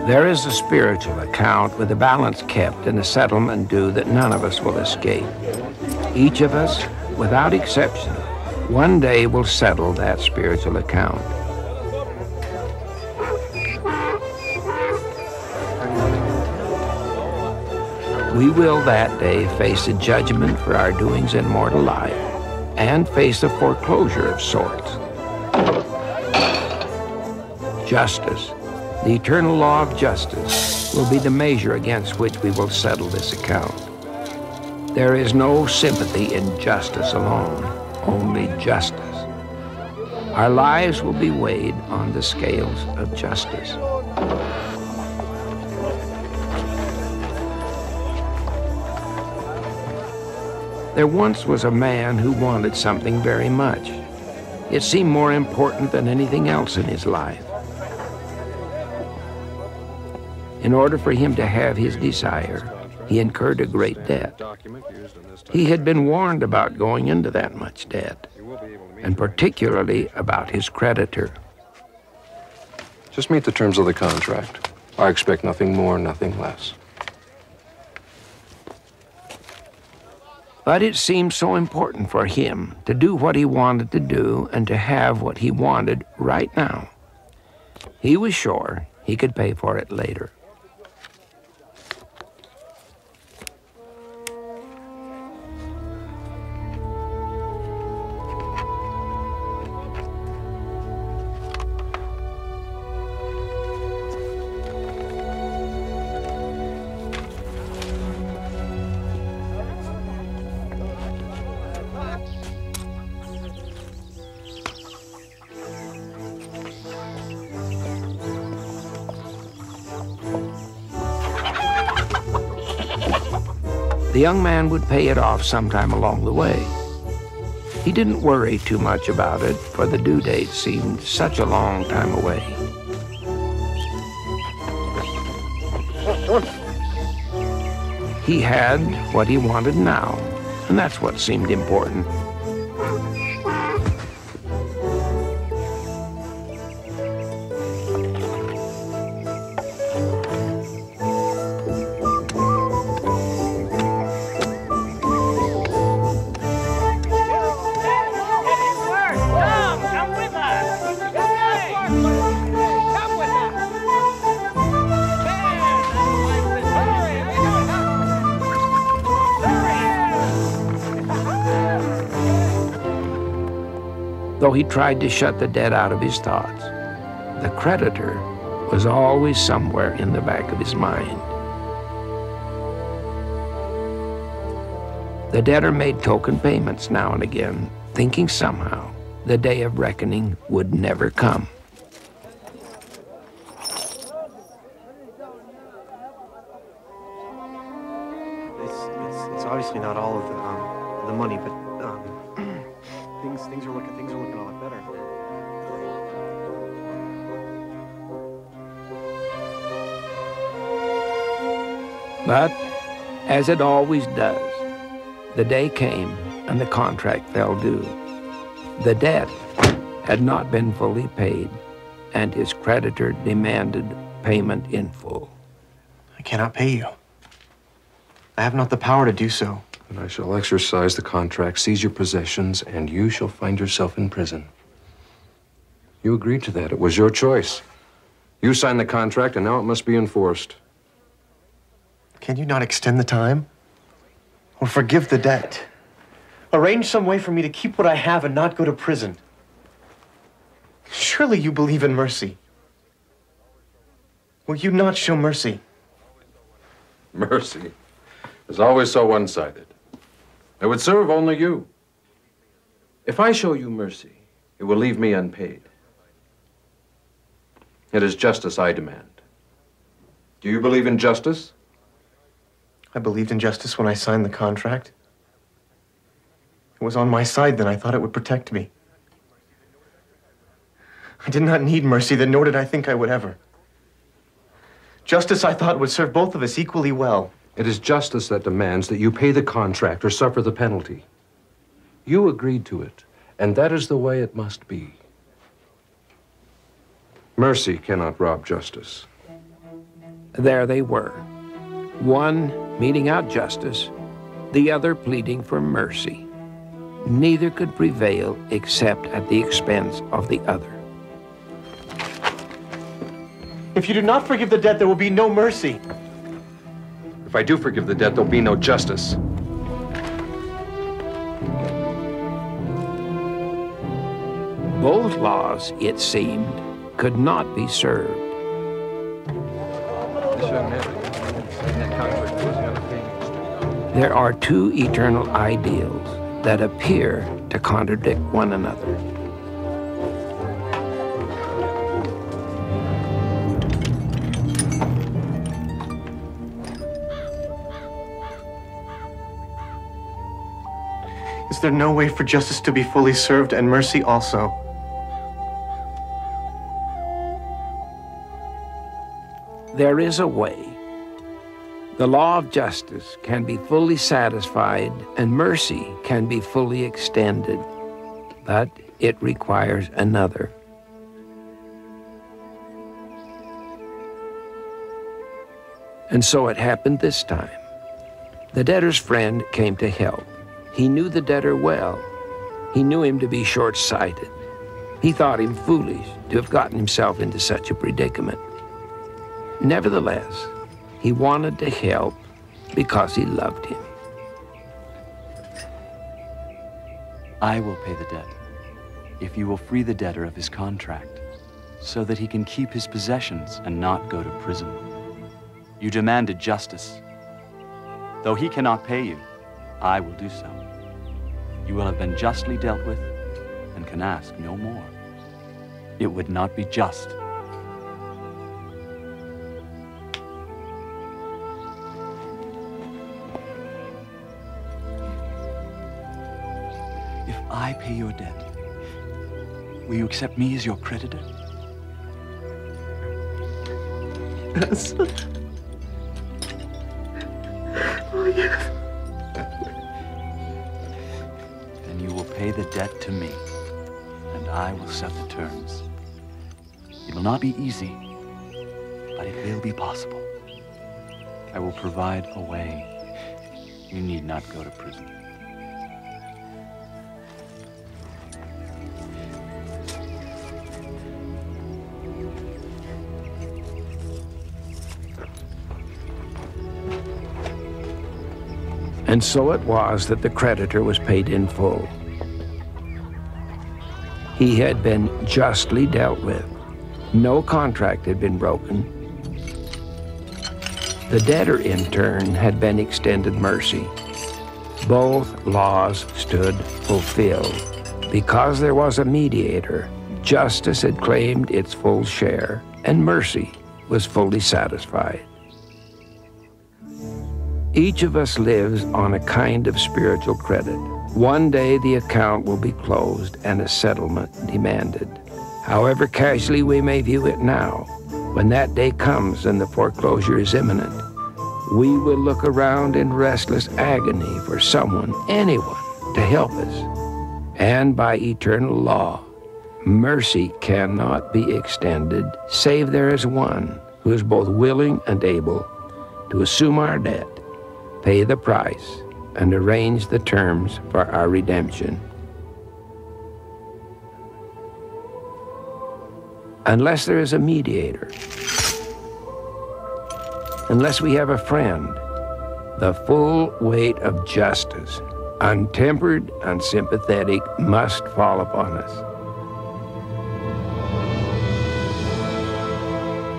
There is a spiritual account with a balance kept and a settlement due that none of us will escape. Each of us, without exception, one day will settle that spiritual account. We will that day face a judgment for our doings in mortal life and face a foreclosure of sorts. Justice. The eternal law of justice will be the measure against which we will settle this account. There is no sympathy in justice alone, only justice. Our lives will be weighed on the scales of justice. There once was a man who wanted something very much. It seemed more important than anything else in his life. In order for him to have his desire, he incurred a great debt. He had been warned about going into that much debt, and particularly about his creditor. Just meet the terms of the contract. I expect nothing more, nothing less. But it seemed so important for him to do what he wanted to do and to have what he wanted right now. He was sure he could pay for it later. The young man would pay it off sometime along the way. He didn't worry too much about it, for the due date seemed such a long time away. He had what he wanted now, and that's what seemed important. Though he tried to shut the debt out of his thoughts, the creditor was always somewhere in the back of his mind. The debtor made token payments now and again, thinking somehow the day of reckoning would never come. It's obviously not all of the money, but things are looking a lot better. But, as it always does, the day came and the contract fell due. The debt had not been fully paid, and his creditor demanded payment in full. I cannot pay you. I have not the power to do so. And I shall exercise the contract, seize your possessions, and you shall find yourself in prison. You agreed to that. It was your choice. You signed the contract, and now it must be enforced. Can you not extend the time? Or forgive the debt? Arrange some way for me to keep what I have and not go to prison. Surely you believe in mercy. Will you not show mercy? Mercy is always so one-sided. It would serve only you. If I show you mercy, it will leave me unpaid. It is justice I demand. Do you believe in justice? I believed in justice when I signed the contract. it was on my side then, I thought it would protect me. I did not need mercy then, nor did I think I would ever. Justice, I thought, would serve both of us equally well. It is justice that demands that you pay the contract or suffer the penalty. You agreed to it, and that is the way it must be. Mercy cannot rob justice. There they were, one meting out justice, the other pleading for mercy. Neither could prevail except at the expense of the other. If you do not forgive the debt, there will be no mercy. If I do forgive the debt, there'll be no justice. Both laws, it seemed, could not be served. There are two eternal ideals that appear to contradict one another. Is there no way for justice to be fully served and mercy also? There is a way. The law of justice can be fully satisfied and mercy can be fully extended, but it requires another. And so it happened this time. The debtor's friend came to help. He knew the debtor well. He knew him to be short-sighted. He thought him foolish to have gotten himself into such a predicament. Nevertheless, he wanted to help because he loved him. I will pay the debt if you will free the debtor of his contract so that he can keep his possessions and not go to prison. You demanded justice. Though he cannot pay you, I will do so. You will have been justly dealt with and can ask no more. It would not be just. If I pay your debt, will you accept me as your creditor? Yes. Oh, yes. Then you will pay the debt to me, and I will set the terms. It will not be easy, but it will be possible. I will provide a way. You need not go to prison. And so it was that the creditor was paid in full. He had been justly dealt with. No contract had been broken. The debtor, in turn, had been extended mercy. Both laws stood fulfilled. Because there was a mediator, justice had claimed its full share, and mercy was fully satisfied. Each of us lives on a kind of spiritual credit. One day the account will be closed and a settlement demanded. However casually we may view it now, when that day comes and the foreclosure is imminent, we will look around in restless agony for someone, anyone, to help us. And by eternal law, mercy cannot be extended, save there is one who is both willing and able to assume our debt, pay the price, and arrange the terms for our redemption. Unless there is a mediator, unless we have a friend, the full weight of justice, untempered, unsympathetic, must fall upon us.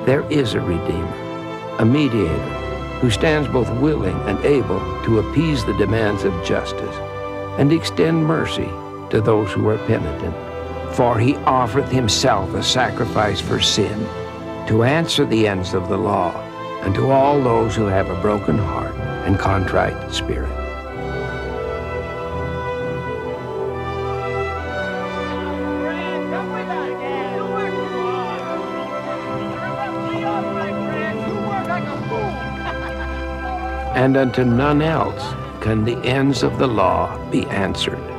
There is a Redeemer, a mediator, who stands both willing and able to appease the demands of justice and extend mercy to those who are penitent. For he offereth himself a sacrifice for sin, to answer the ends of the law, and to all those who have a broken heart and contrite spirit. and unto none else can the ends of the law be answered.